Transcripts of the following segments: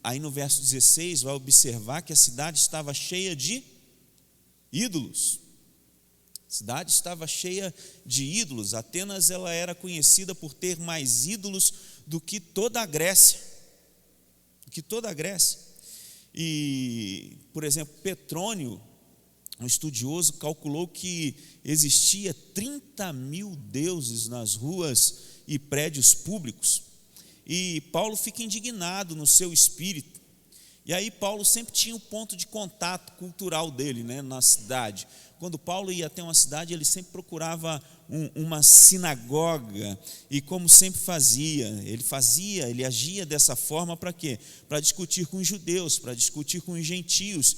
aí no verso 16 vai observar que a cidade estava cheia de ídolos. A cidade estava cheia de ídolos. Atenas, ela era conhecida por ter mais ídolos do que toda a Grécia. E, por exemplo, Petrônio, um estudioso, calculou que existia 30.000 deuses nas ruas e prédios públicos. E Paulo fica indignado no seu espírito. E aí Paulo sempre tinha um ponto de contato cultural dele, na cidade. Quando Paulo ia até uma cidade, ele sempre procurava uma sinagoga, e como sempre ele agia dessa forma para quê? Para discutir com os judeus, para discutir com os gentios,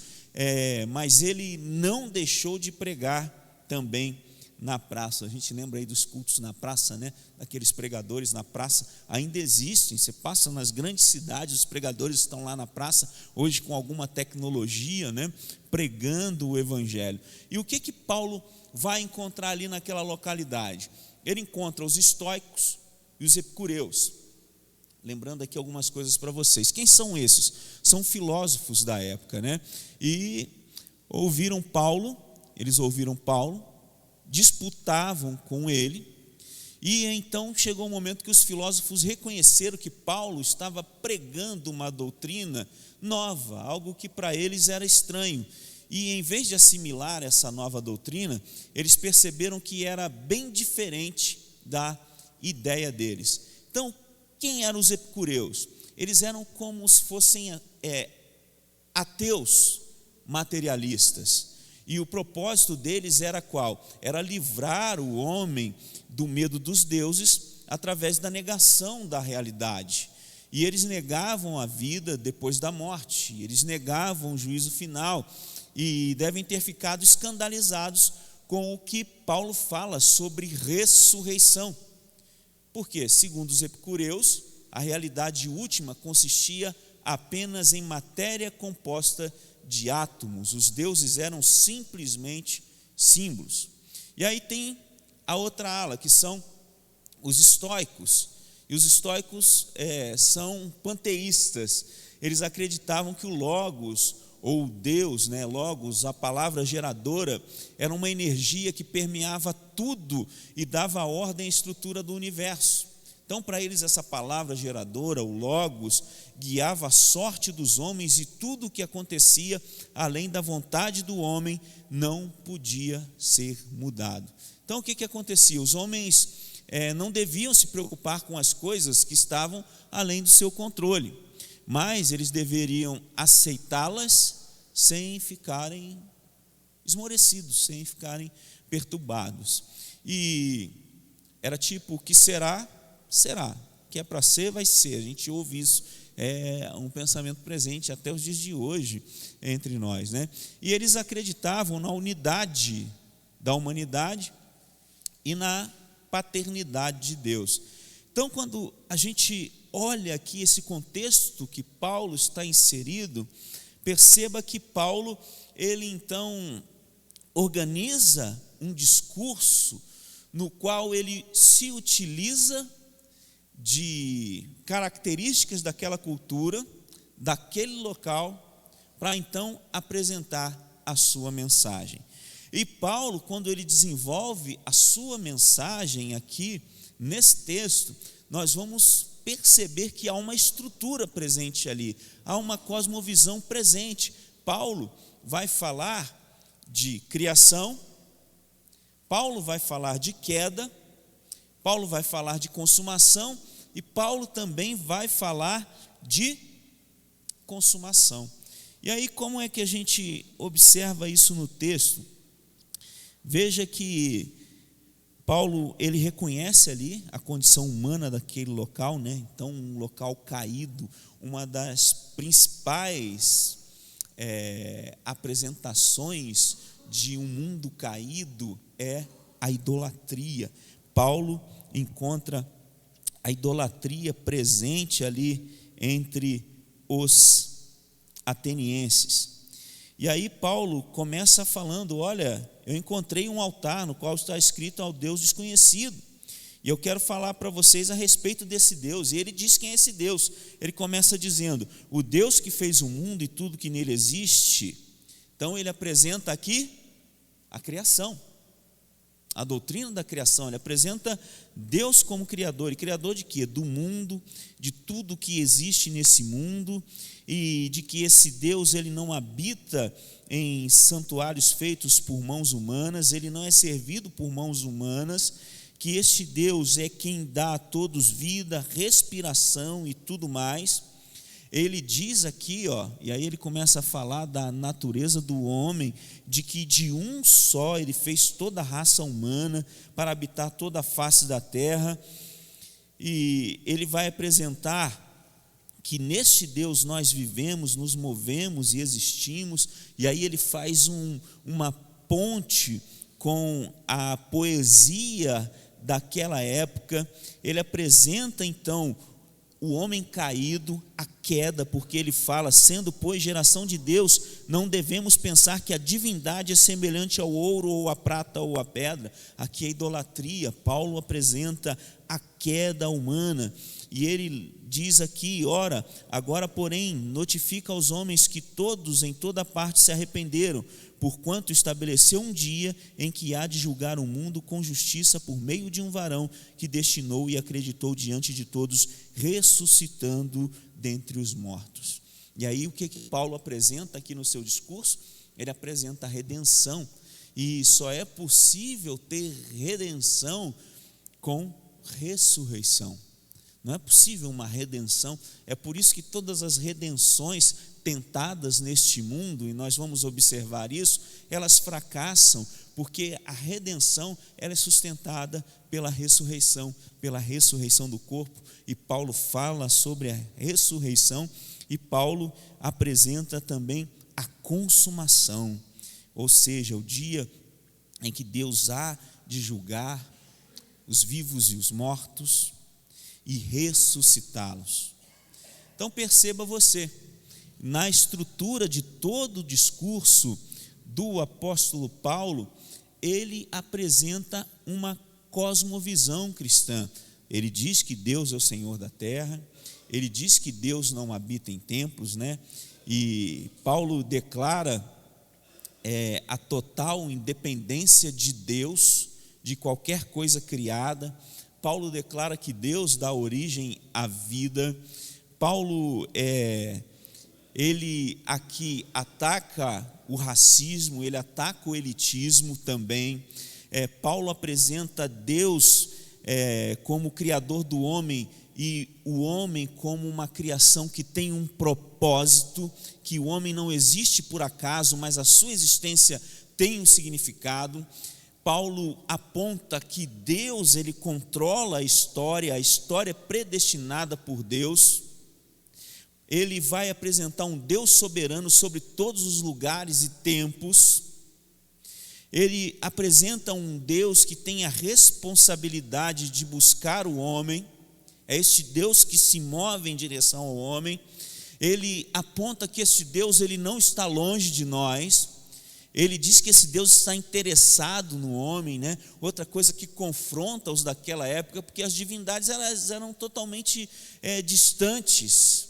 mas ele não deixou de pregar também na praça. A gente lembra aí dos cultos na praça, daqueles pregadores na praça, ainda existem. Você passa nas grandes cidades, os pregadores estão lá na praça, hoje com alguma tecnologia, pregando o evangelho. E o que Paulo vai encontrar ali naquela localidade? Ele encontra os estoicos e os epicureus. Lembrando aqui algumas coisas para vocês. Quem são esses? São filósofos da época, E eles ouviram Paulo, disputavam com ele, e então chegou um momento que os filósofos reconheceram que Paulo estava pregando uma doutrina nova, algo que para eles era estranho, e em vez de assimilar essa nova doutrina, eles perceberam que era bem diferente da ideia deles. Então, quem eram os epicureus? Eles eram como se fossem ateus materialistas. E o propósito deles era qual? Era livrar o homem do medo dos deuses através da negação da realidade. E eles negavam a vida depois da morte, eles negavam o juízo final, e devem ter ficado escandalizados com o que Paulo fala sobre ressurreição. Porque, segundo os epicureus, a realidade última consistia apenas em matéria composta de átomos. Os deuses eram simplesmente símbolos. E aí tem a outra ala, que são os estoicos. E os estoicos são panteístas. Eles acreditavam que o Logos, ou Deus, Logos, a palavra geradora, era uma energia que permeava tudo e dava ordem à estrutura do universo. Então, para eles, essa palavra geradora, o Logos, guiava a sorte dos homens, e tudo o que acontecia além da vontade do homem não podia ser mudado. Então, o que acontecia? Os homens não deviam se preocupar com as coisas que estavam além do seu controle, mas eles deveriam aceitá-las sem ficarem esmorecidos, sem ficarem perturbados. E era tipo: o que será, será, o que é para ser, vai ser. A gente ouve isso, é um pensamento presente até os dias de hoje entre nós, E eles acreditavam na unidade da humanidade e na paternidade de Deus. Então, quando a gente olha aqui esse contexto que Paulo está inserido, perceba que Paulo, ele então organiza um discurso no qual ele se utiliza de características daquela cultura, daquele local, para então apresentar a sua mensagem. E Paulo, quando ele desenvolve a sua mensagem aqui, nesse texto, nós vamos perceber que há uma estrutura presente ali, há uma cosmovisão presente. Paulo vai falar de criação, Paulo vai falar de queda, Paulo vai falar de consumação, e Paulo também vai falar de consumação. E aí, como é que a gente observa isso no texto? Veja que Paulo, ele reconhece ali a condição humana daquele local, Então, um local caído, uma das principais apresentações de um mundo caído é a idolatria. Paulo encontra a idolatria presente ali entre os atenienses. E aí Paulo começa falando: olha, eu encontrei um altar no qual está escrito ao Deus desconhecido. E eu quero falar para vocês a respeito desse Deus. E ele diz quem é esse Deus. Ele começa dizendo: o Deus que fez o mundo e tudo que nele existe. Então ele apresenta aqui a criação, a doutrina da criação. Ele apresenta Deus como criador. E criador de quê? Do mundo, de tudo que existe nesse mundo, e de que esse Deus, ele não habita em santuários feitos por mãos humanas, ele não é servido por mãos humanas, que este Deus é quem dá a todos vida, respiração e tudo mais. Ele diz aqui, e aí ele começa a falar da natureza do homem, de que de um só ele fez toda a raça humana para habitar toda a face da terra, e ele vai apresentar que neste Deus nós vivemos, nos movemos e existimos. E aí ele faz uma ponte com a poesia daquela época. Ele apresenta então o homem caído, a queda, porque ele fala: sendo pois geração de Deus, não devemos pensar que a divindade é semelhante ao ouro ou à prata ou à pedra. Aqui é idolatria. Paulo apresenta a queda humana, e ele diz aqui: ora, agora porém notifica aos homens que todos em toda parte se arrependeram, porquanto estabeleceu um dia em que há de julgar o mundo com justiça por meio de um varão que destinou e acreditou diante de todos, ressuscitando dentre os mortos. E aí o que Paulo apresenta aqui no seu discurso? Ele apresenta a redenção, e só é possível ter redenção com ressurreição. Não é possível uma redenção. É por isso que todas as redenções tentadas neste mundo, e nós vamos observar isso, elas fracassam, porque a redenção ela é sustentada pela ressurreição do corpo. E Paulo fala sobre a ressurreição, e Paulo apresenta também a consumação, ou seja, o dia em que Deus há de julgar os vivos e os mortos e ressuscitá-los. Então perceba você, na estrutura de todo o discurso do apóstolo Paulo, ele apresenta uma cosmovisão cristã. Ele diz que Deus é o Senhor da terra, ele diz que Deus não habita em templos, e Paulo declara a total independência de Deus, de qualquer coisa criada. Paulo declara que Deus dá origem à vida. Paulo, ele aqui ataca o racismo, ele ataca o elitismo também. Paulo apresenta Deus como criador do homem, e o homem como uma criação que tem um propósito, que o homem não existe por acaso, mas a sua existência tem um significado. Paulo aponta que Deus, ele controla a história é predestinada por Deus. Ele vai apresentar um Deus soberano sobre todos os lugares e tempos. Ele apresenta um Deus que tem a responsabilidade de buscar o homem. É este Deus que se move em direção ao homem. Ele aponta que este Deus, ele não está longe de nós. Ele diz que esse Deus está interessado no homem, Outra coisa que confronta os daquela época, porque as divindades elas eram totalmente distantes,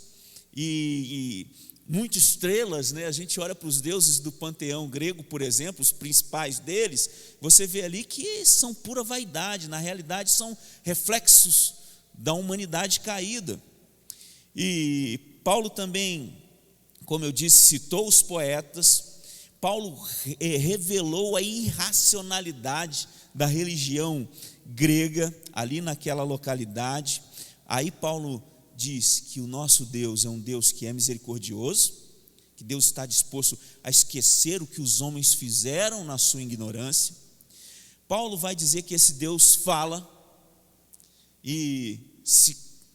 e muito estrelas, A gente olha para os deuses do panteão grego, por exemplo, os principais deles, você vê ali que são pura vaidade, na realidade são reflexos da humanidade caída. E Paulo também, como eu disse, citou os poetas. Paulo revelou a irracionalidade da religião grega ali naquela localidade. Aí Paulo diz que o nosso Deus é um Deus que é misericordioso, que Deus está disposto a esquecer o que os homens fizeram na sua ignorância. Paulo vai dizer que esse Deus fala, e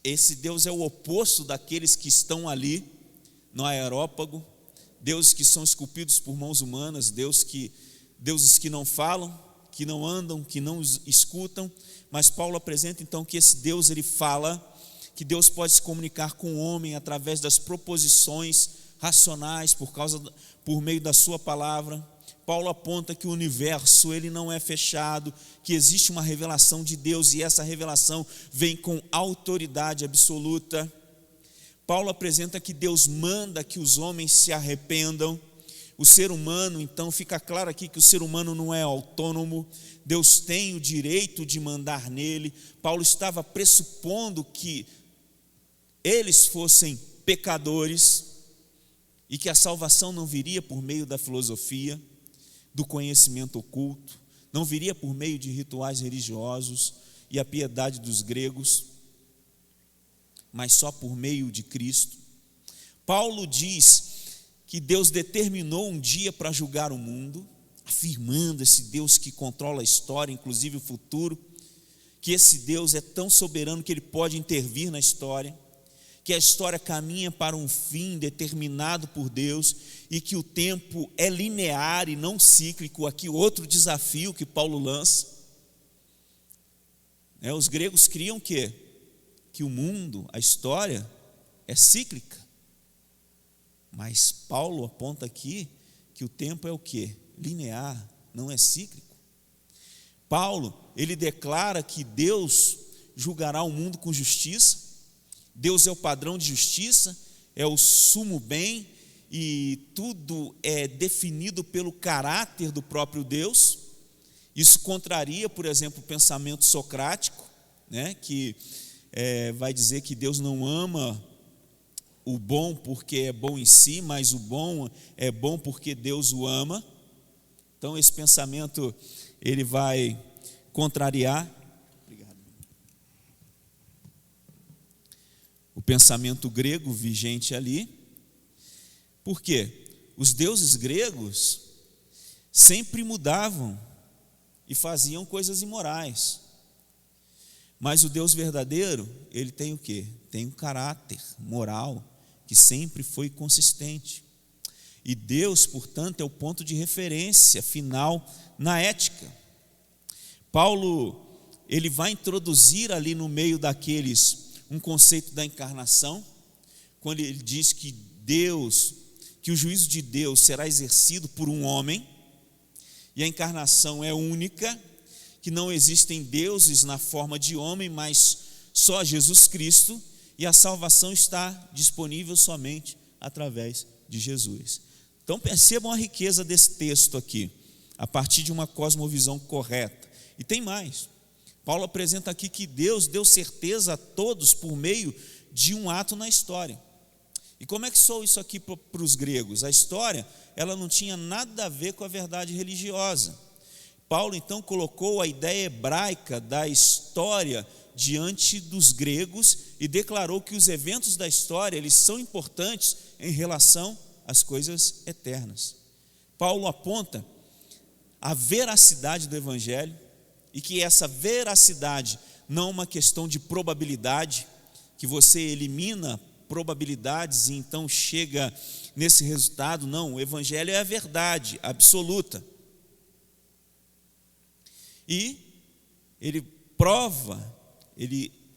esse Deus é o oposto daqueles que estão ali no Areópago, deuses que são esculpidos por mãos humanas, deuses que não falam, que não andam, que não escutam. Mas Paulo apresenta então que esse Deus, ele fala, que Deus pode se comunicar com o homem através das proposições racionais, por meio da sua palavra. Paulo aponta que o universo ele não é fechado, que existe uma revelação de Deus e essa revelação vem com autoridade absoluta. Paulo apresenta que Deus manda que os homens se arrependam. O ser humano, então, fica claro aqui que o ser humano não é autônomo, Deus tem o direito de mandar nele. Paulo estava pressupondo que eles fossem pecadores e que a salvação não viria por meio da filosofia, do conhecimento oculto, não viria por meio de rituais religiosos e a piedade dos gregos, mas só por meio de Cristo. Paulo diz que Deus determinou um dia para julgar o mundo, afirmando esse Deus que controla a história, inclusive o futuro, que esse Deus é tão soberano que ele pode intervir na história, que a história caminha para um fim determinado por Deus e que o tempo é linear e não cíclico. Aqui outro desafio que Paulo lança. Os gregos criam que o mundo, a história é cíclica. Mas Paulo aponta aqui que o tempo é o quê? Linear, não é cíclico. Paulo, ele declara que Deus julgará o mundo com justiça. Deus é o padrão de justiça, é o sumo bem e tudo é definido pelo caráter do próprio Deus. Isso contraria, por exemplo, o pensamento socrático, que vai dizer que Deus não ama o bom porque é bom em si, mas o bom é bom porque Deus o ama. Então esse pensamento ele vai contrariar o pensamento grego vigente ali. Por quê? Os deuses gregos sempre mudavam e faziam coisas imorais. Mas o Deus verdadeiro, ele tem o quê? Tem um caráter moral que sempre foi consistente. E Deus, portanto, é o ponto de referência final na ética. Paulo, ele vai introduzir ali no meio daqueles um conceito da encarnação, quando ele diz que o juízo de Deus será exercido por um homem, e a encarnação é única, que não existem deuses na forma de homem, mas só Jesus Cristo, e a salvação está disponível somente através de Jesus. Então percebam a riqueza desse texto aqui, a partir de uma cosmovisão correta. E tem mais. Paulo apresenta aqui que Deus deu certeza a todos por meio de um ato na história. E como é que soou isso aqui para os gregos? A história, ela não tinha nada a ver com a verdade religiosa. Paulo então colocou a ideia hebraica da história diante dos gregos e declarou que os eventos da história, eles são importantes em relação às coisas eternas. Paulo aponta a veracidade do evangelho e que essa veracidade não é uma questão de probabilidade, que você elimina probabilidades e então chega nesse resultado. Não, o evangelho é a verdade absoluta. E ele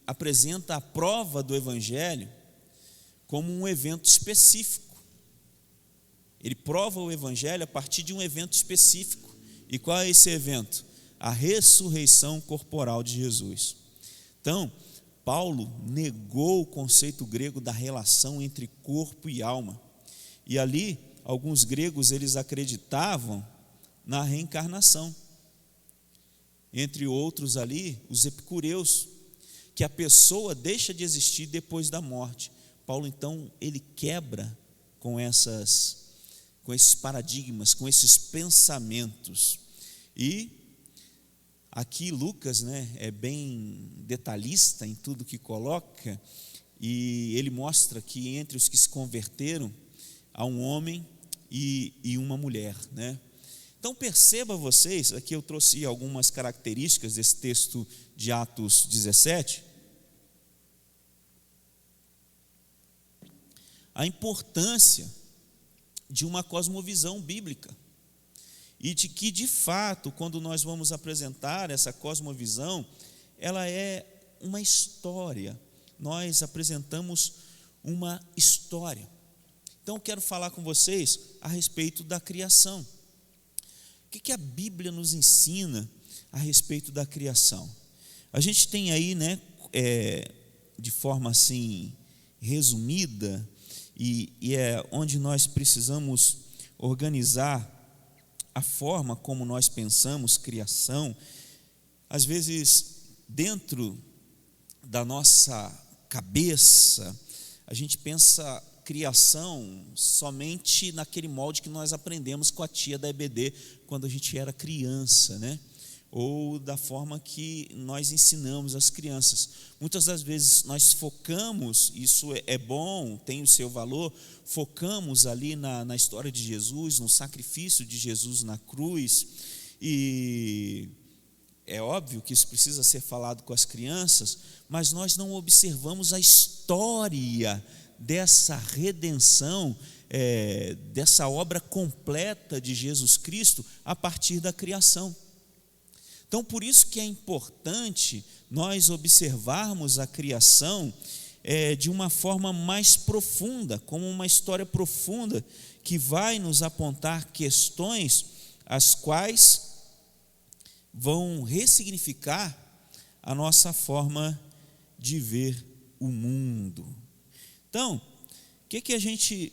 apresenta a prova do evangelho como um evento específico. Ele prova o evangelho a partir de um evento específico. E qual é esse evento? A ressurreição corporal de Jesus. Então, Paulo negou o conceito grego da relação entre corpo e alma. E ali, alguns gregos, eles acreditavam na reencarnação. Entre outros ali, os epicureus, que a pessoa deixa de existir depois da morte. Paulo, então, ele quebra com esses paradigmas, com esses pensamentos. E aqui Lucas, é bem detalhista em tudo que coloca, e ele mostra que entre os que se converteram, há um homem e uma mulher, Então perceba vocês, aqui eu trouxe algumas características desse texto de Atos 17, a importância de uma cosmovisão bíblica, e de que, de fato, quando nós vamos apresentar essa cosmovisão, ela é uma história. Nós apresentamos uma história. Então, eu quero falar com vocês a respeito da criação. que a Bíblia nos ensina a respeito da criação? A gente tem aí, né, de forma assim resumida, e é onde nós precisamos organizar a forma como nós pensamos criação. Às vezes, dentro da nossa cabeça, a gente pensa criação somente naquele molde que nós aprendemos com a tia da EBD quando a gente era criança, né? Ou da forma que nós ensinamos as crianças. Muitas das vezes nós focamos, isso é bom, tem o seu valor, focamos ali na história de Jesus, no sacrifício de Jesus na cruz, e é óbvio que isso precisa ser falado com as crianças, mas nós não observamos a história dessa redenção, dessa obra completa de Jesus Cristo a partir da criação. Então, por isso que é importante nós observarmos a criação de uma forma mais profunda, como uma história profunda, que vai nos apontar questões as quais vão ressignificar a nossa forma de ver o mundo. Então, o que a gente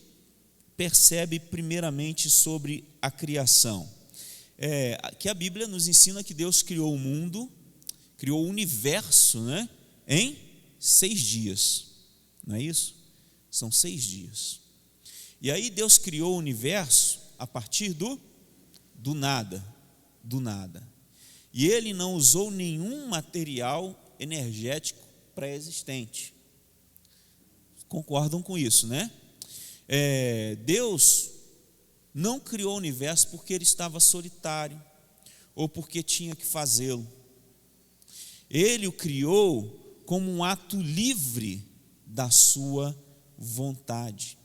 percebe primeiramente sobre a criação? Que a Bíblia nos ensina que Deus criou o mundo, criou o universo, né, em 6 dias, não é isso? São 6 dias. E aí Deus criou o universo a partir do nada. E Ele não usou nenhum material energético pré-existente. Concordam com isso, né? Deus não criou o universo porque Ele estava solitário ou porque tinha que fazê-lo. Ele o criou como um ato livre da sua vontade.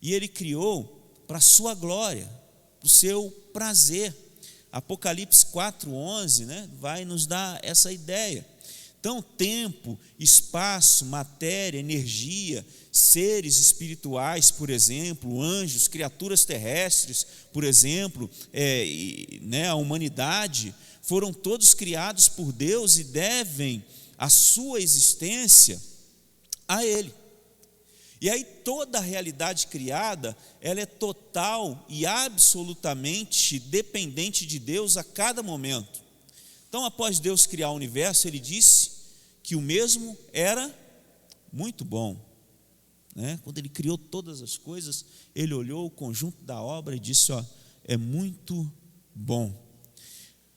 E Ele criou para a sua glória, para o seu prazer. Apocalipse 4:11, né, vai nos dar essa ideia. Então, tempo, espaço, matéria, energia, seres espirituais, por exemplo, anjos, criaturas terrestres, por exemplo, a humanidade, foram todos criados por Deus e devem a sua existência a Ele. E aí toda a realidade criada, ela é total e absolutamente dependente de Deus a cada momento. Então, após Deus criar o universo, Ele disse que o mesmo era muito bom, né? Quando Ele criou todas as coisas, Ele olhou o conjunto da obra e disse, é muito bom.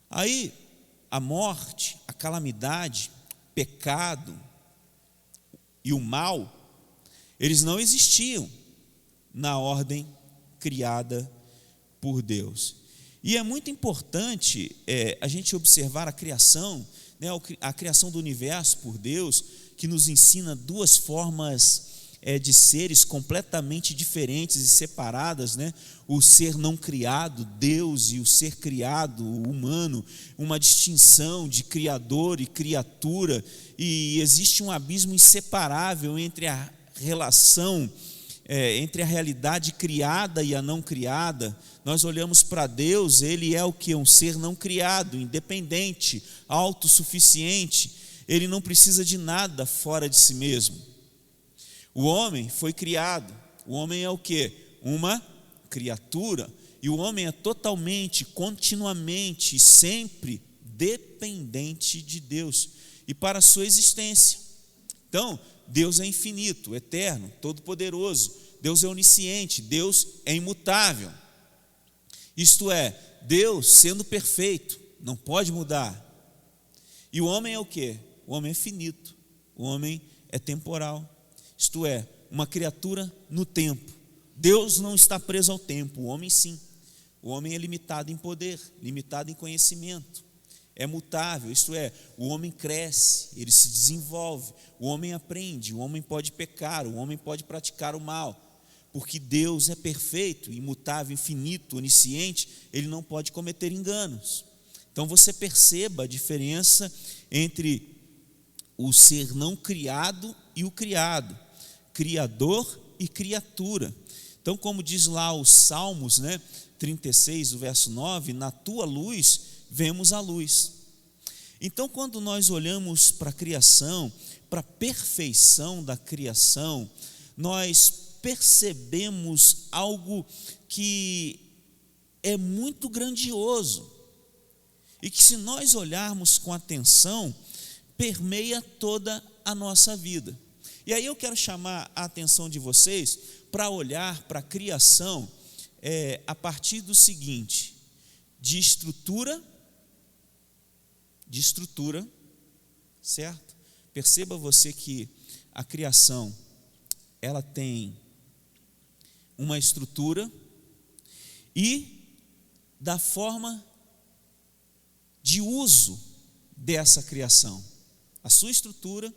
Aí, a morte, a calamidade, pecado e o mal, eles não existiam na ordem criada por Deus. E é muito importante a gente observar a criação, né, a criação do universo por Deus, que nos ensina 2 formas de seres completamente diferentes e separadas, né? O ser não criado, Deus, e o ser criado, o humano, uma distinção de criador e criatura, e existe um abismo inseparável entre a relação entre a realidade criada e a não criada. Nós olhamos para Deus, Ele é o que? Um ser não criado, independente, autossuficiente. Ele não precisa de nada fora de si mesmo. O homem foi criado. O homem é o que? Uma criatura. E o homem é totalmente, continuamente e sempre dependente de Deus e para a sua existência. Então, Deus é infinito, eterno, todo-poderoso. Deus é onisciente, Deus é imutável. Isto é, Deus sendo perfeito, não pode mudar. E o homem é o quê? O homem é finito, o homem é temporal. Isto é, uma criatura no tempo. Deus não está preso ao tempo, o homem sim. O homem é limitado em poder, limitado em conhecimento. É mutável, isto é, o homem cresce, ele se desenvolve, o homem aprende, o homem pode pecar, o homem pode praticar o mal. Porque Deus é perfeito, imutável, infinito, onisciente, Ele não pode cometer enganos. Então você perceba a diferença entre o ser não criado e o criado, criador e criatura. Então, como diz lá os Salmos, 36, o verso 9, na tua luz vemos a luz. Então, quando nós olhamos para a criação, para a perfeição da criação, nós percebemos algo que é muito grandioso e que, se nós olharmos com atenção, permeia toda a nossa vida. E aí eu quero chamar a atenção de vocês para olhar para a criação a partir do seguinte: de estrutura, certo? Perceba você que a criação, ela tem uma estrutura, e da forma de uso dessa criação, a sua estrutura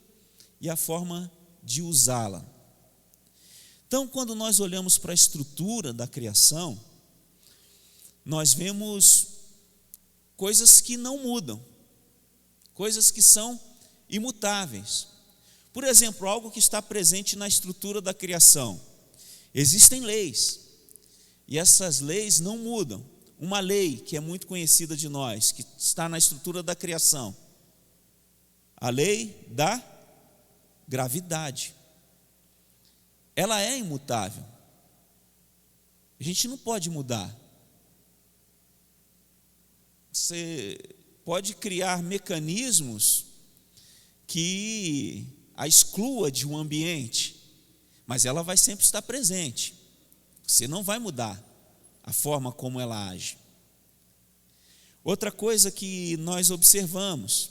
e a forma de usá-la. Então, quando nós olhamos para a estrutura da criação, nós vemos coisas que não mudam, coisas que são imutáveis. Por exemplo, algo que está presente na estrutura da criação: existem leis, e essas leis não mudam. Uma lei que é muito conhecida de nós, que está na estrutura da criação, a lei da gravidade. Ela é imutável, a gente não pode mudar. Você pode criar mecanismos que a exclua de um ambiente, mas ela vai sempre estar presente. Você não vai mudar a forma como ela age. Outra coisa que nós observamos: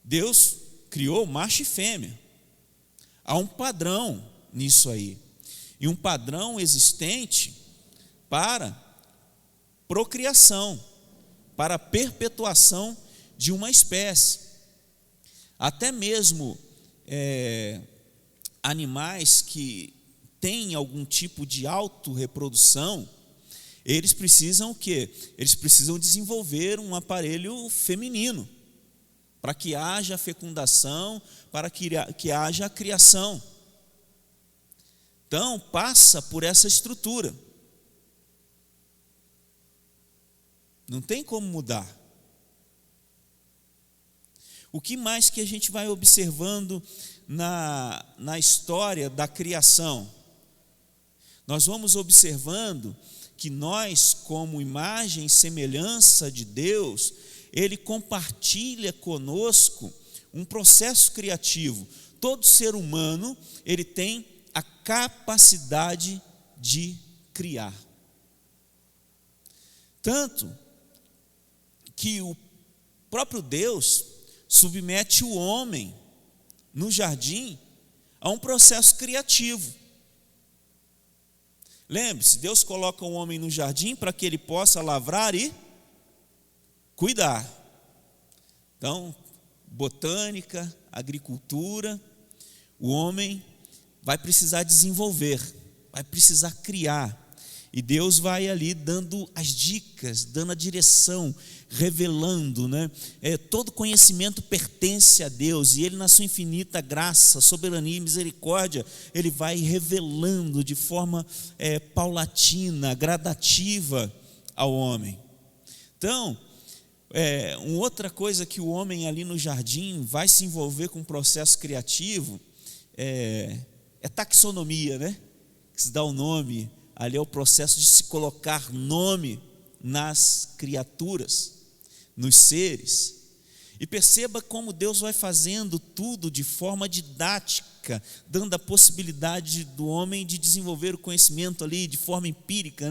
Deus criou macho e fêmea. Há um padrão nisso aí, e um padrão existente para procriação, para perpetuação de uma espécie. Até mesmo animais que têm algum tipo de autorreprodução, eles precisam o quê? Eles precisam desenvolver um aparelho feminino, para que haja fecundação, para que haja a criação. Então, passa por essa estrutura. Não tem como mudar. O que mais que a gente vai observando na história da criação? Nós vamos observando que nós, como imagem e semelhança de Deus, Ele compartilha conosco um processo criativo. Todo ser humano, ele tem a capacidade de criar. Tanto que o próprio Deus submete o homem no jardim a um processo criativo. Lembre-se, Deus coloca o homem no jardim para que ele possa lavrar e cuidar. Então, botânica, agricultura, o homem vai precisar desenvolver, vai precisar criar. E Deus vai ali dando as dicas, dando a direção, revelando, todo conhecimento pertence a Deus, e Ele, na sua infinita graça, soberania e misericórdia, Ele vai revelando de forma paulatina, gradativa ao homem. Então, uma outra coisa que o homem ali no jardim vai se envolver com um processo criativo é taxonomia, que se dá o nome. Ali é o processo de se colocar nome nas criaturas, nos seres. E perceba como Deus vai fazendo tudo de forma didática, dando a possibilidade do homem de desenvolver o conhecimento ali de forma empírica,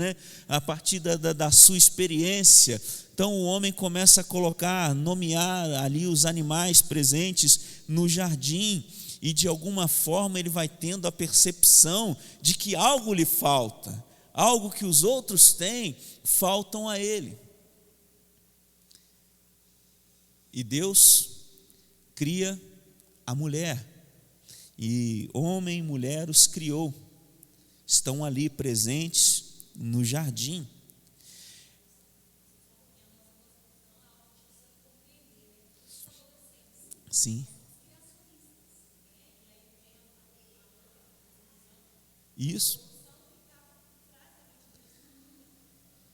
a partir da sua experiência. Então o homem começa a colocar, nomear ali os animais presentes no jardim, e de alguma forma ele vai tendo a percepção de que algo lhe falta, algo que os outros têm, faltam a ele. E Deus cria a mulher, e homem e mulher os criou, estão ali presentes no jardim. Sim. Isso.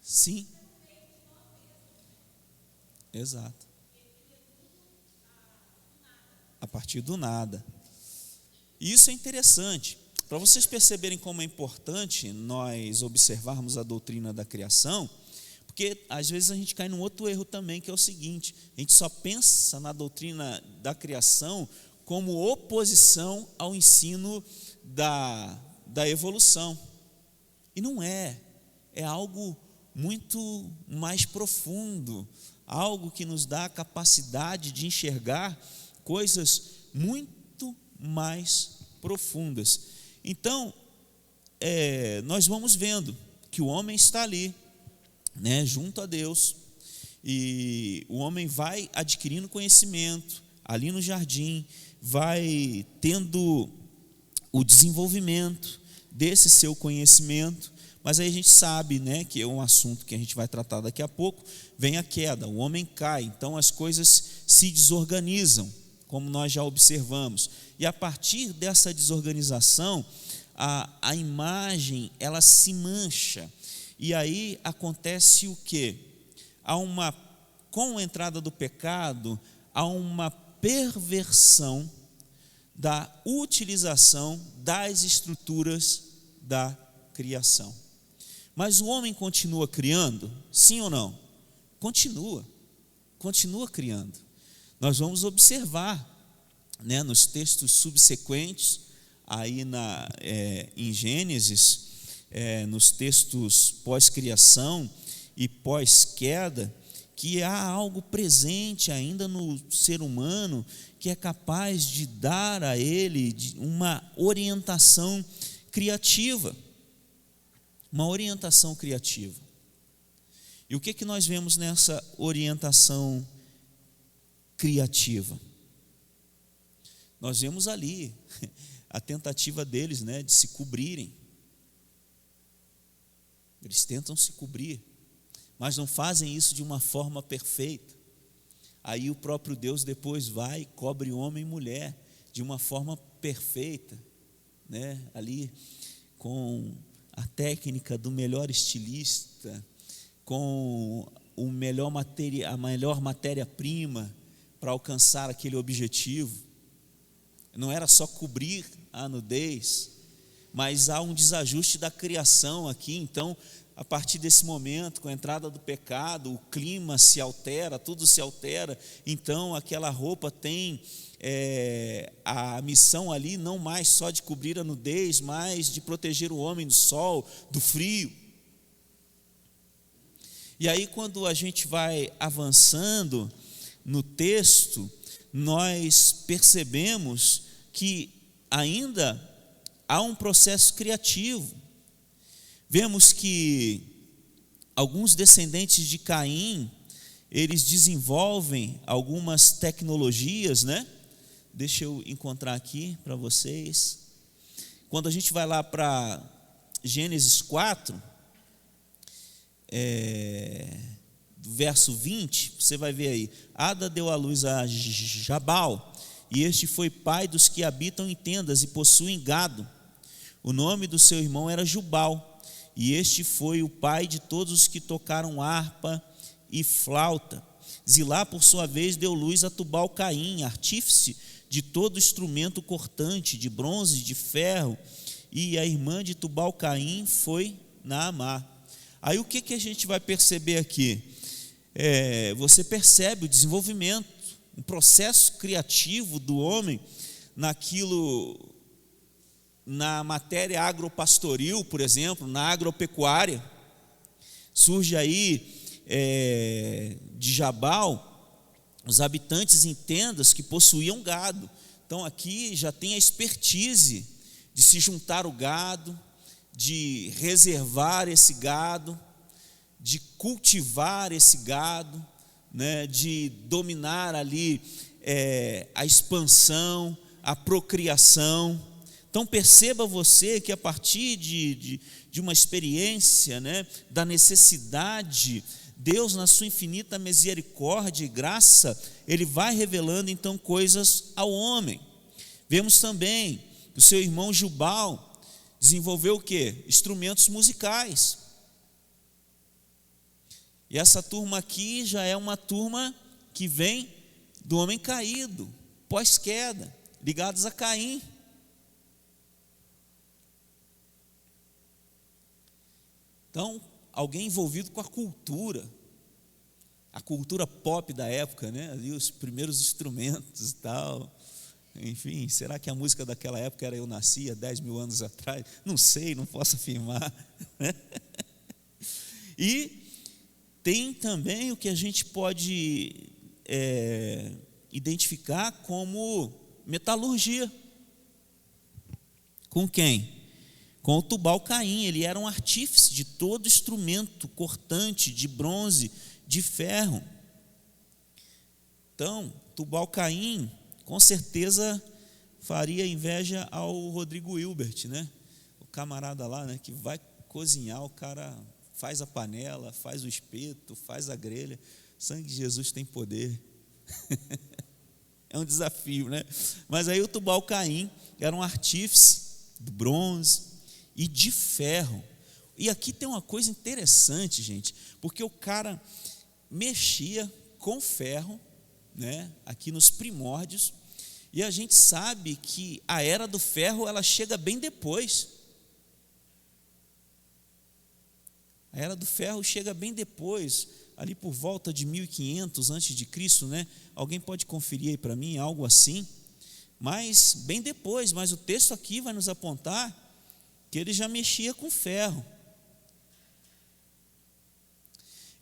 Sim. Exato. A partir do nada. E isso é interessante. Para vocês perceberem como é importante nós observarmos a doutrina da criação, porque às vezes a gente cai num outro erro também, que é o seguinte: a gente só pensa na doutrina da criação como oposição ao ensino da evolução. E não é. É algo muito mais profundo, algo que nos dá a capacidade de enxergar coisas muito mais profundas. Então, nós vamos vendo que o homem está ali, né, junto a Deus, e o homem vai adquirindo conhecimento ali no jardim, vai tendo o desenvolvimento desse seu conhecimento. Mas aí a gente sabe, né, que é um assunto que a gente vai tratar daqui a pouco, vem a queda, o homem cai, então as coisas se desorganizam, como nós já observamos. E a partir dessa desorganização, a imagem, ela se mancha. E aí acontece o quê? Com a entrada do pecado, há uma perversão da utilização das estruturas da criação. Mas o homem continua criando? Sim ou não? Continua criando. Nós vamos observar, né, nos textos subsequentes, aí em Gênesis, nos textos pós-criação e pós-queda, que há algo presente ainda no ser humano que é capaz de dar a ele uma orientação criativa. Uma orientação criativa. E o que nós vemos nessa orientação criativa? Nós vemos ali a tentativa deles, né, de se cobrirem. Eles tentam se cobrir, mas não fazem isso de uma forma perfeita. Aí o próprio Deus depois vai e cobre homem e mulher de uma forma perfeita, né, ali com a técnica do melhor estilista, com a melhor matéria-prima para alcançar aquele objetivo. Não era só cobrir a nudez, mas há um desajuste da criação aqui. Então, a partir desse momento, com a entrada do pecado, o clima se altera, tudo se altera. Então, aquela roupa tem a missão ali não mais só de cobrir a nudez, mas de proteger o homem do sol, do frio. E aí, quando a gente vai avançando no texto, nós percebemos que ainda há um processo criativo. Vemos que alguns descendentes de Caim, eles desenvolvem algumas tecnologias, né? Deixa eu encontrar aqui para vocês. Quando a gente vai lá para Gênesis 4, do verso 20, você vai ver aí: Ada deu à luz a Jabal, e este foi pai dos que habitam em tendas e possuem gado. O nome do seu irmão era Jubal, e este foi o pai de todos os que tocaram harpa e flauta. Zilá, por sua vez, deu luz a Tubal-Caim, artífice de todo instrumento cortante, de bronze, de ferro, e a irmã de Tubal-Caim foi Naamá. Aí o que a gente vai perceber aqui? Você percebe o desenvolvimento, um processo criativo do homem na matéria agropastoril, por exemplo, na agropecuária. Surge aí de Jabal os habitantes em tendas que possuíam gado. Então aqui já tem a expertise de se juntar o gado, de reservar esse gado, de cultivar esse gado, né, de dominar ali a expansão, a procriação. Então perceba você que a partir de uma experiência, né, da necessidade, Deus, na sua infinita misericórdia e graça, Ele vai revelando então coisas ao homem. Vemos também que o seu irmão Jubal desenvolveu o quê? Instrumentos musicais. E essa turma aqui já é uma turma que vem do homem caído, pós-queda, ligados a Caim. Então, alguém envolvido com a cultura pop da época, né? Ali os primeiros instrumentos e tal. Enfim, será que a música daquela época era Eu Nasci há 10 mil anos atrás? Não sei, não posso afirmar. E tem também o que a gente pode identificar como metalurgia. Com quem? Com o Tubal-Caim. Ele era um artífice de todo instrumento cortante de bronze, de ferro. Então, Tubal-Caim com certeza faria inveja ao Rodrigo Hilbert, né? O camarada lá, né, que vai cozinhar, o cara faz a panela, faz o espeto, faz a grelha. O sangue de Jesus tem poder. É um desafio, né? Mas aí o Tubal-Caim era um artífice de bronze e de ferro. E aqui tem uma coisa interessante, gente, porque o cara mexia com ferro, né, aqui nos primórdios, e a gente sabe que a era do ferro ela chega bem depois. A era do ferro chega bem depois, ali por volta de 1500 antes de Cristo, né? Alguém pode conferir aí para mim, algo assim, mas bem depois. Mas o texto aqui vai nos apontar que ele já mexia com ferro.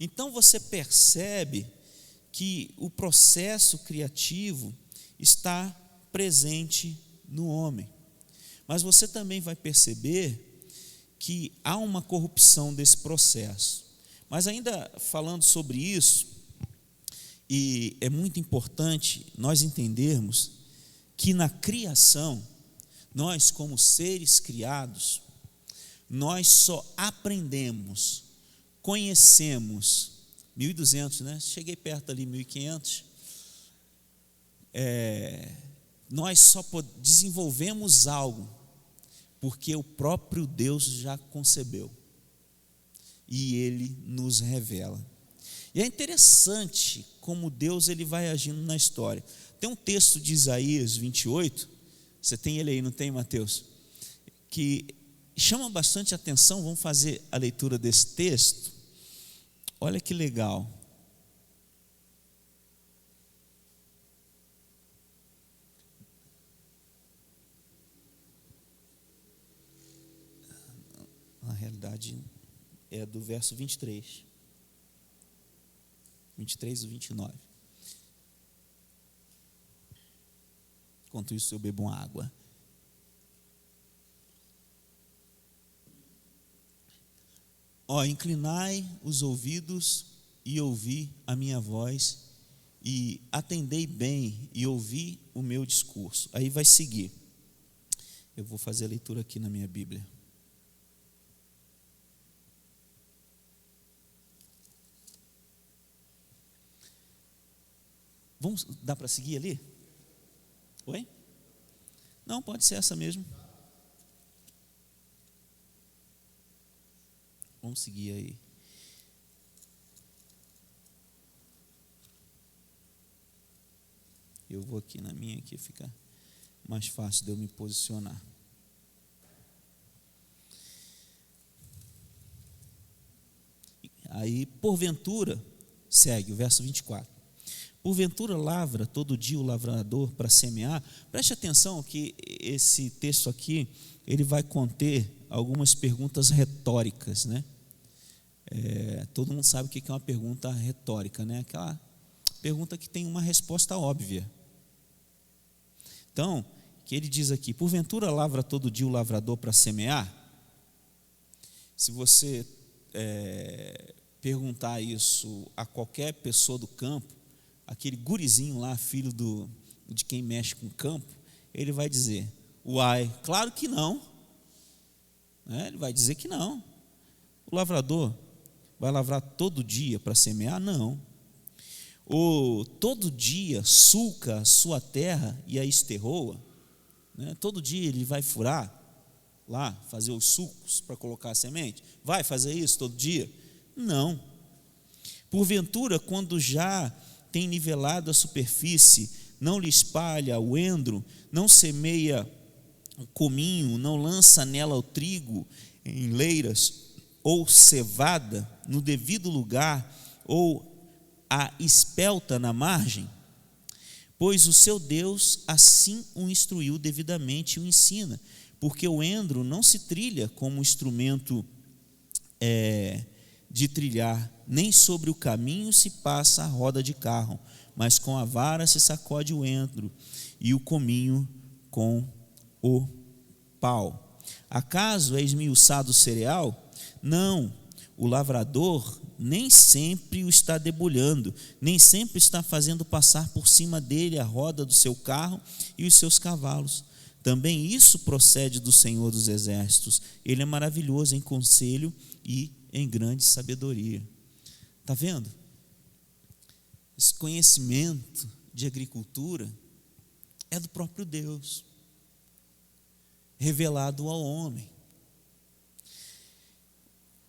Então você percebe que o processo criativo está presente no homem. Mas você também vai perceber que há uma corrupção desse processo. Mas ainda falando sobre isso, e é muito importante nós entendermos que na criação, nós como seres criados, nós só aprendemos, conhecemos, 1.200, né? Cheguei perto ali, 1.500. Nós só desenvolvemos algo porque o próprio Deus já concebeu e Ele nos revela. E é interessante como Deus ele vai agindo na história. Tem um texto de Isaías 28, você tem ele aí, não tem, Mateus? Que chama bastante atenção. Vamos fazer a leitura desse texto. Olha que legal. Na realidade, é do verso 23 e 29. Enquanto isso, eu bebo uma água. Inclinai os ouvidos e ouvi a minha voz, e atendei bem e ouvi o meu discurso. Aí vai seguir. Eu vou fazer a leitura aqui na minha Bíblia. Dá para seguir ali? Oi? Não, pode ser essa mesmo. Vamos seguir aí. Eu vou aqui na minha, aqui fica mais fácil de eu me posicionar. Aí, porventura, segue o verso 24. Porventura lavra todo dia o lavrador para semear. Preste atenção que esse texto aqui, ele vai conter algumas perguntas retóricas, né? Todo mundo sabe o que é uma pergunta retórica, né? Aquela pergunta que tem uma resposta óbvia. Então, que ele diz aqui, porventura lavra todo dia o lavrador para semear? Se você perguntar isso a qualquer pessoa do campo, aquele gurizinho lá, filho de quem mexe com o campo, ele vai dizer, uai, claro que não. Ele vai dizer que não. O lavrador vai lavrar todo dia para semear? Não. Ou todo dia sulca a sua terra e a esterroa? Todo dia ele vai furar lá, fazer os sulcos para colocar a semente? Vai fazer isso todo dia? Não. Porventura, quando já tem nivelado a superfície, não lhe espalha o endro, não semeia o cominho, não lança nela o trigo em leiras, ou cevada no devido lugar, ou a espelta na margem? Pois o seu Deus assim o instruiu devidamente e o ensina, porque o endro não se trilha como instrumento de trilhar, nem sobre o caminho se passa a roda de carro, mas com a vara se sacode o endro, e o cominho com o pau. Acaso é esmiuçado o cereal? Não, o lavrador nem sempre o está debulhando, nem sempre está fazendo passar por cima dele a roda do seu carro e os seus cavalos. Também isso procede do Senhor dos Exércitos. Ele é maravilhoso em conselho e em grande sabedoria. Está vendo? Esse conhecimento de agricultura é do próprio Deus, revelado ao homem.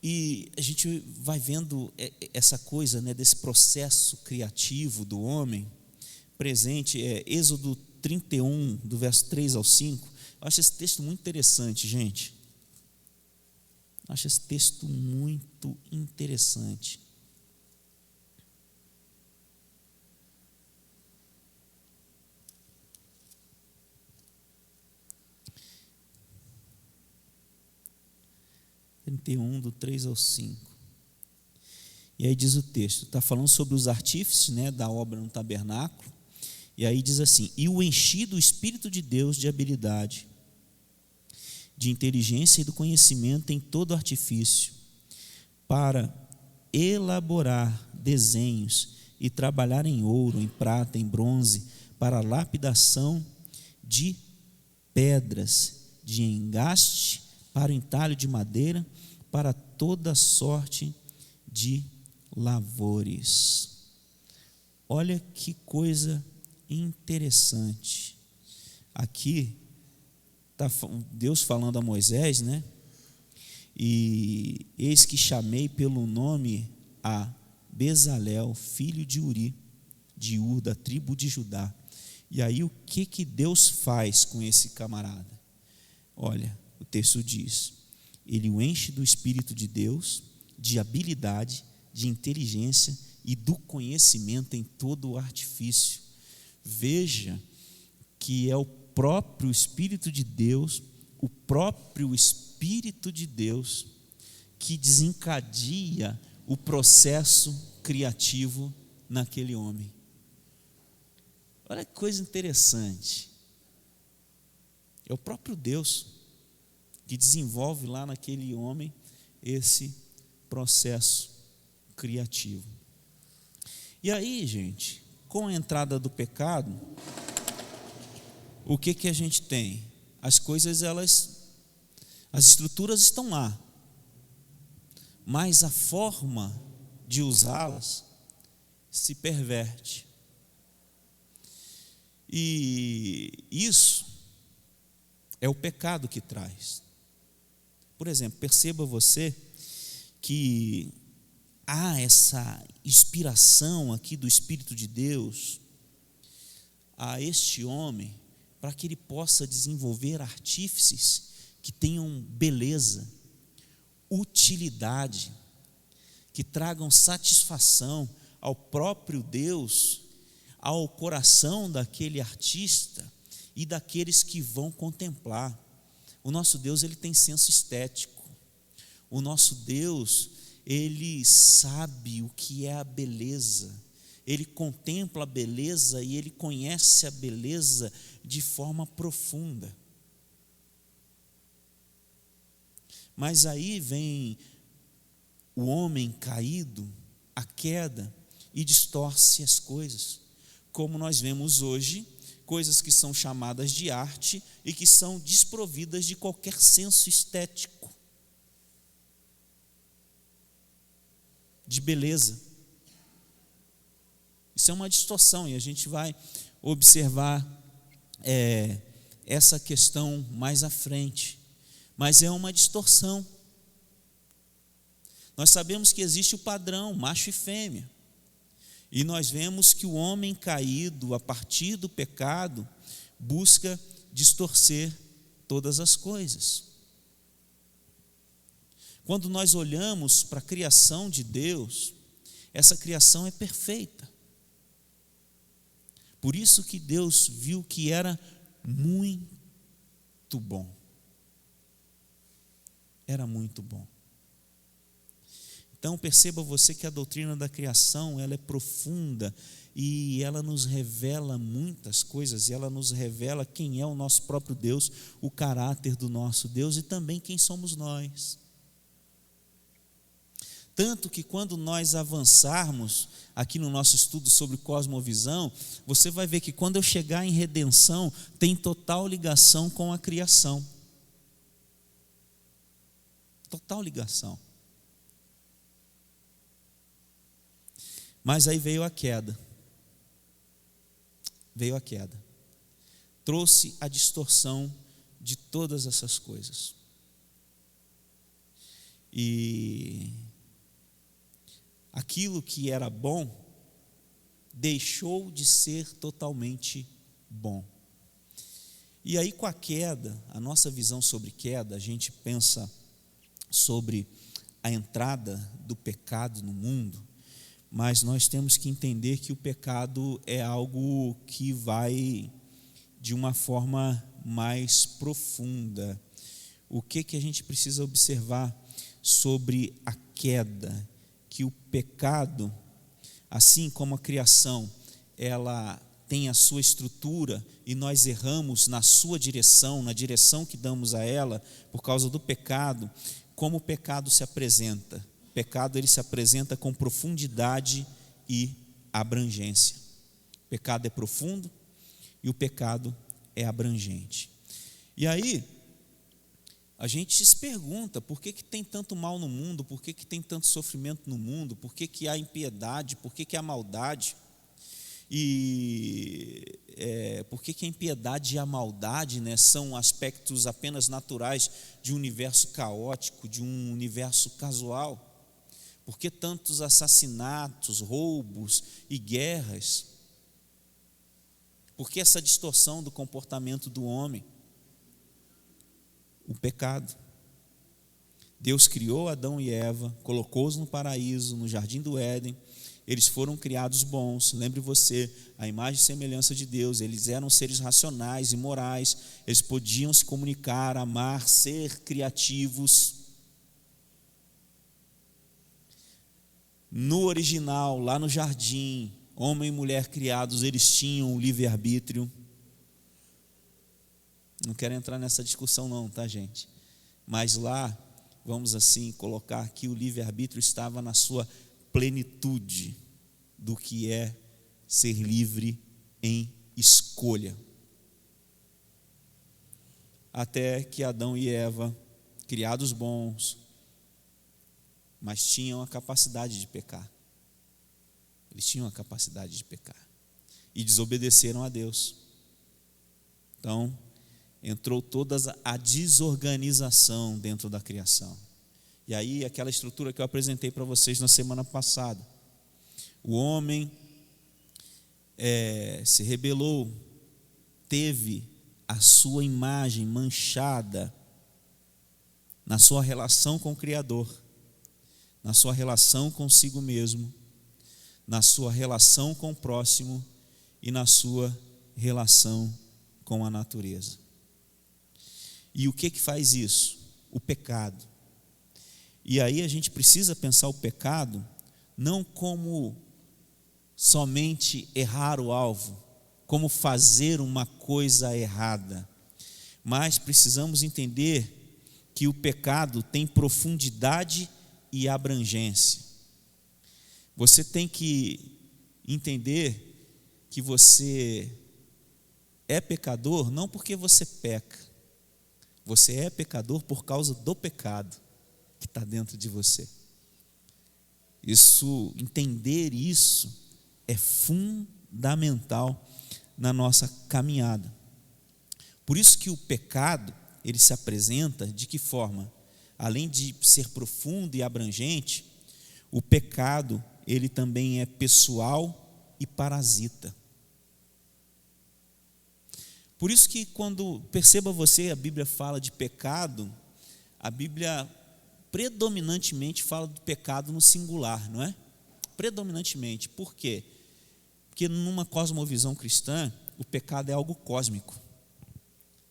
E a gente vai vendo essa coisa, né, desse processo criativo do homem presente. Êxodo 31, do verso 3 ao 5. Eu acho esse texto muito interessante, gente. Eu acho esse texto muito interessante. Do 3 ao 5. E aí diz o texto, está falando sobre os artífices, né, da obra no tabernáculo. E aí diz assim: e o enchi do Espírito de Deus de habilidade, de inteligência e do conhecimento em todo artifício, para elaborar desenhos e trabalhar em ouro, em prata, em bronze, para a lapidação de pedras, de engaste, para o entalho de madeira, para toda sorte de lavores. Olha que coisa interessante. Aqui está Deus falando a Moisés, né? E eis que chamei pelo nome a Bezalel, filho de Uri, de Ur, da tribo de Judá. E aí o que Deus faz com esse camarada? Olha, o texto diz: ele o enche do Espírito de Deus, de habilidade, de inteligência e do conhecimento em todo o artifício. Veja que é o próprio Espírito de Deus, o próprio Espírito de Deus que desencadeia o processo criativo naquele homem. Olha que coisa interessante. É o próprio Deus que desenvolve lá naquele homem esse processo criativo. E aí, gente, com a entrada do pecado, o que a gente tem? As coisas, as estruturas estão lá, mas a forma de usá-las se perverte. E isso é o pecado que traz. Por exemplo, perceba você que há essa inspiração aqui do Espírito de Deus a este homem para que ele possa desenvolver artífices que tenham beleza, utilidade, que tragam satisfação ao próprio Deus, ao coração daquele artista e daqueles que vão contemplar. O nosso Deus, ele tem senso estético. O nosso Deus, ele sabe o que é a beleza. Ele contempla a beleza e ele conhece a beleza de forma profunda. Mas aí vem o homem caído, a queda, e distorce as coisas. Como nós vemos hoje, coisas que são chamadas de arte e que são desprovidas de qualquer senso estético, de beleza. Isso é uma distorção e a gente vai observar essa questão mais à frente. Mas é uma distorção. Nós sabemos que existe o padrão, macho e fêmea. E nós vemos que o homem caído, a partir do pecado, busca distorcer todas as coisas. Quando nós olhamos para a criação de Deus, essa criação é perfeita. Por isso que Deus viu que era muito bom. Era muito bom. Então perceba você que a doutrina da criação, ela é profunda e ela nos revela muitas coisas, e ela nos revela quem é o nosso próprio Deus, o caráter do nosso Deus e também quem somos nós. Tanto que quando nós avançarmos aqui no nosso estudo sobre cosmovisão, você vai ver que quando eu chegar em redenção, tem total ligação com a criação. Total ligação. Mas aí veio a queda. Veio a queda. Trouxe a distorção de todas essas coisas. E aquilo que era bom deixou de ser totalmente bom. E aí, com a queda, a nossa visão sobre queda, a gente pensa sobre a entrada do pecado no mundo, mas nós temos que entender que o pecado é algo que vai de uma forma mais profunda. O que a gente precisa observar sobre a queda? Que o pecado, assim como a criação, ela tem a sua estrutura e nós erramos na sua direção, na direção que damos a ela, por causa do pecado. Como o pecado se apresenta? O pecado, ele se apresenta com profundidade e abrangência. O pecado é profundo e o pecado é abrangente. E aí, a gente se pergunta, por que tem tanto mal no mundo? Por que tem tanto sofrimento no mundo? Por que há impiedade? Por que há maldade? E por que a impiedade e a maldade, né, são aspectos apenas naturais de um universo caótico, de um universo casual? Por que tantos assassinatos, roubos e guerras? Por que essa distorção do comportamento do homem? O pecado. Deus criou Adão e Eva, colocou-os no paraíso, no jardim do Éden. Eles foram criados bons, lembre você, a imagem e semelhança de Deus. Eles eram seres racionais e morais, eles podiam se comunicar, amar, ser criativos. No original, lá no jardim, homem e mulher criados, eles tinham o livre-arbítrio. Não quero entrar nessa discussão não, tá, gente? Mas lá, vamos assim colocar que o livre-arbítrio estava na sua plenitude do que é ser livre em escolha. Até que Adão e Eva, criados bons, mas tinham a capacidade de pecar. Eles tinham a capacidade de pecar e desobedeceram a Deus. Então, entrou toda a desorganização dentro da criação. E aí, aquela estrutura que eu apresentei para vocês na semana passada. O homem se rebelou, teve a sua imagem manchada na sua relação com o Criador, na sua relação consigo mesmo, na sua relação com o próximo e na sua relação com a natureza. E o que faz isso? O pecado. E aí a gente precisa pensar o pecado não como somente errar o alvo, como fazer uma coisa errada, mas precisamos entender que o pecado tem profundidade e abrangência. Você tem que entender que você é pecador não porque você peca, você é pecador por causa do pecado que está dentro de você. Entender isso é fundamental na nossa caminhada. Por isso que o pecado, ele se apresenta de que forma? Além de ser profundo e abrangente, o pecado, ele também é pessoal e parasita. Por isso que quando, perceba você, a Bíblia fala de pecado, a Bíblia predominantemente fala do pecado no singular, não é? Predominantemente. Por quê? Porque numa cosmovisão cristã, o pecado é algo cósmico.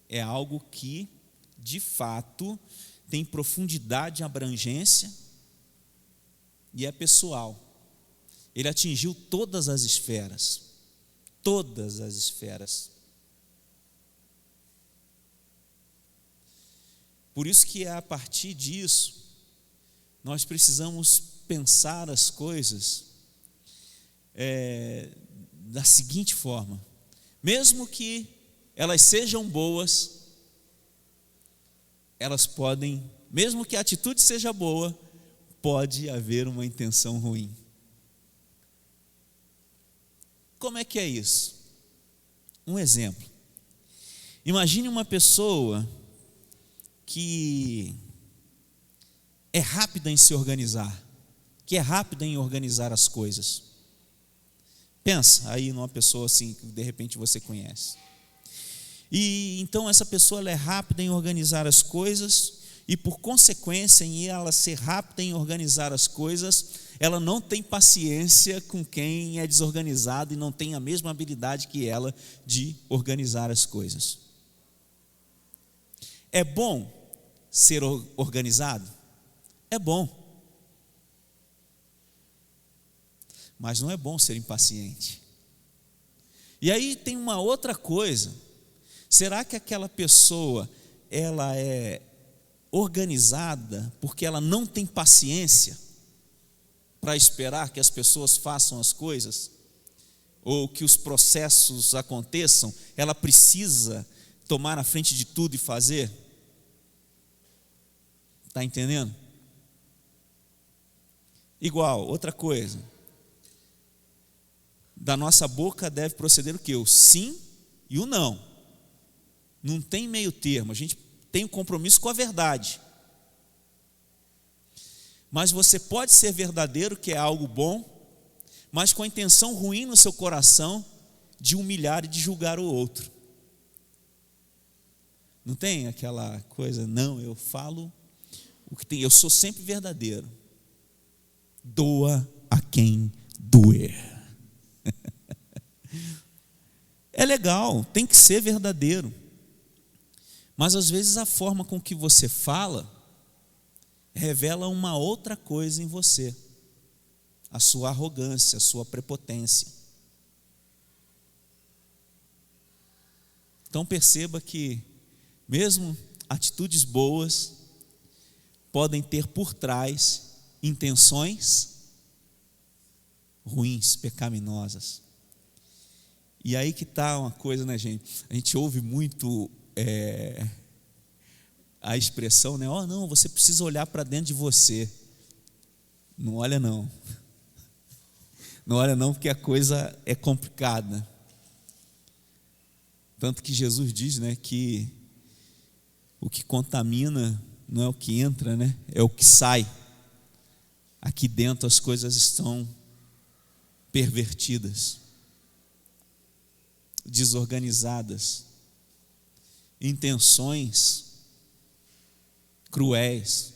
É algo que, de fato, tem profundidade e abrangência e é pessoal. Ele atingiu todas as esferas. Todas as esferas. Por isso que a partir disso, nós precisamos pensar as coisas da seguinte forma: mesmo que elas sejam boas, elas podem, mesmo que a atitude seja boa, pode haver uma intenção ruim. Como é que é isso? Um exemplo. Imagine uma pessoa que é rápida em se organizar, que é rápida em organizar as coisas. Pensa aí numa pessoa assim que de repente você conhece. E então essa pessoa ela é rápida em organizar as coisas e por consequência em ela ser rápida em organizar as coisas, ela não tem paciência com quem é desorganizado e não tem a mesma habilidade que ela de organizar as coisas. É bom ser organizado? É bom. Mas não é bom ser impaciente. E aí tem uma outra coisa. Será que aquela pessoa, ela é organizada porque ela não tem paciência para esperar que as pessoas façam as coisas? Ou que os processos aconteçam? Ela precisa tomar a frente de tudo e fazer? Está entendendo? Igual, outra coisa. Da nossa boca deve proceder o quê? O sim e o não. Não tem meio termo, a gente tem um compromisso com a verdade. Mas você pode ser verdadeiro, que é algo bom, mas com a intenção ruim no seu coração de humilhar e de julgar o outro. Não tem aquela coisa, não, eu falo o que tem, eu sou sempre verdadeiro. Doa a quem doer. É legal, tem que ser verdadeiro. Mas às vezes a forma com que você fala revela uma outra coisa em você. A sua arrogância, a sua prepotência. Então perceba que mesmo atitudes boas podem ter por trás intenções ruins, pecaminosas. E aí que está uma coisa, né, gente? A gente ouve muito a expressão, né? Oh, não, você precisa olhar para dentro de você. Não olha não. Não olha não, porque a coisa é complicada. Tanto que Jesus diz, né, que o que contamina não é o que entra, né? É o que sai. Aqui dentro as coisas estão pervertidas, desorganizadas, intenções cruéis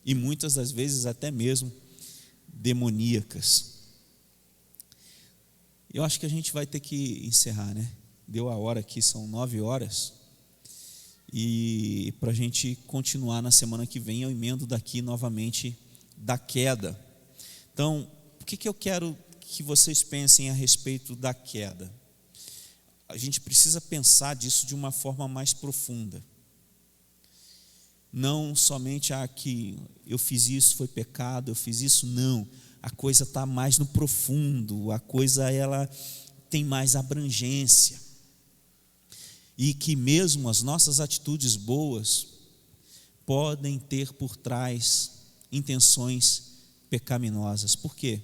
e muitas das vezes até mesmo demoníacas. Eu acho que a gente vai ter que encerrar, né? Deu a hora aqui, são 9h. E para a gente continuar na semana que vem, eu emendo daqui novamente da queda. Então, o que eu quero que vocês pensem a respeito da queda? A gente precisa pensar disso de uma forma mais profunda. Não somente que eu fiz isso, foi pecado, eu fiz isso, não. A coisa está mais no profundo, a coisa ela tem mais abrangência. E que mesmo as nossas atitudes boas podem ter por trás intenções pecaminosas. Por quê?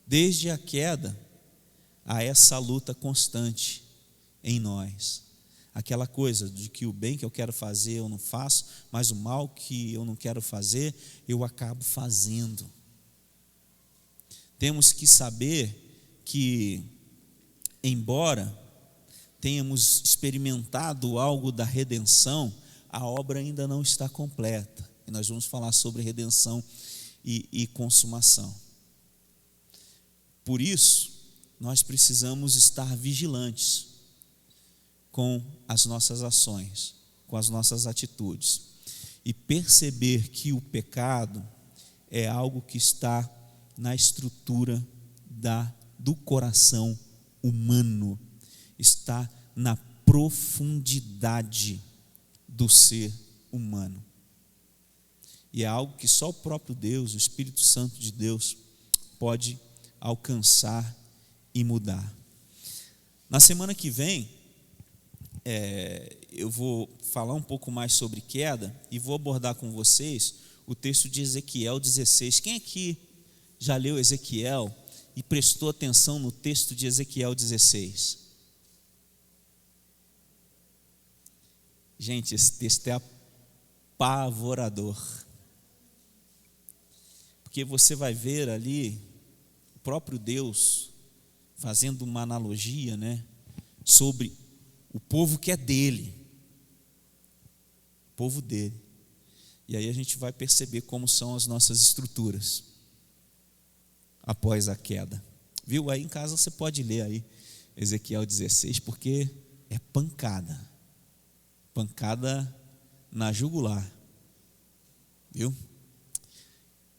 Desde a queda há essa luta constante em nós. Aquela coisa de que o bem que eu quero fazer eu não faço, mas o mal que eu não quero fazer eu acabo fazendo. temos que saber que, embora tenhamos experimentado algo da redenção, a obra ainda não está completa. E nós vamos falar sobre redenção e consumação. Por isso, nós precisamos estar vigilantes com as nossas ações, com as nossas atitudes, e perceber que o pecado é algo que está na estrutura do coração humano, está na profundidade do ser humano. E é algo que só o próprio Deus, o Espírito Santo de Deus, pode alcançar e mudar. Na semana que vem, eu vou falar um pouco mais sobre queda e vou abordar com vocês o texto de Ezequiel 16. Quem aqui já leu Ezequiel e prestou atenção no texto de Ezequiel 16? Gente, esse texto é apavorador, porque você vai ver ali o próprio Deus fazendo uma analogia, né, sobre o povo que é dele, o povo dele. E aí a gente vai perceber como são as nossas estruturas após a queda. Viu? Aí em casa você pode ler aí Ezequiel 16, porque é pancada na jugular. Viu?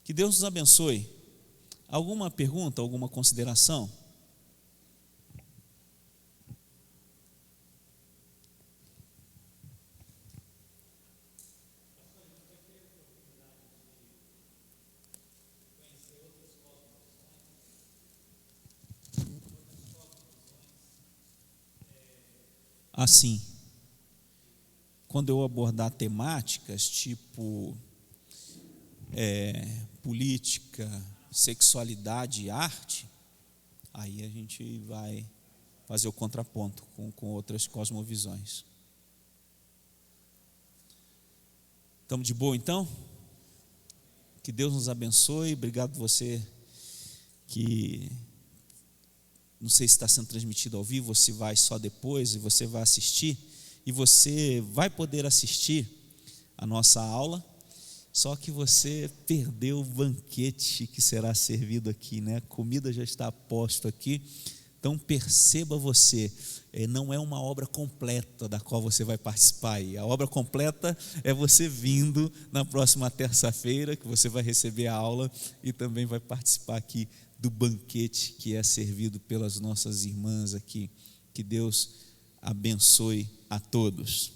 Que Deus nos abençoe. Alguma pergunta, alguma consideração? Assim, quando eu abordar temáticas tipo política, sexualidade e arte, aí a gente vai fazer o contraponto com outras cosmovisões. Estamos de boa então? Que Deus nos abençoe. Obrigado você que, não sei se está sendo transmitido ao vivo ou se vai só depois, e você vai assistir, e você vai poder assistir a nossa aula, só que você perdeu o banquete que será servido aqui, né? A comida já está posta aqui, então perceba você, não é uma obra completa da qual você vai participar aí. A obra completa é você vindo na próxima terça-feira, que você vai receber a aula e também vai participar aqui do banquete que é servido pelas nossas irmãs aqui. Que Deus abençoe a todos.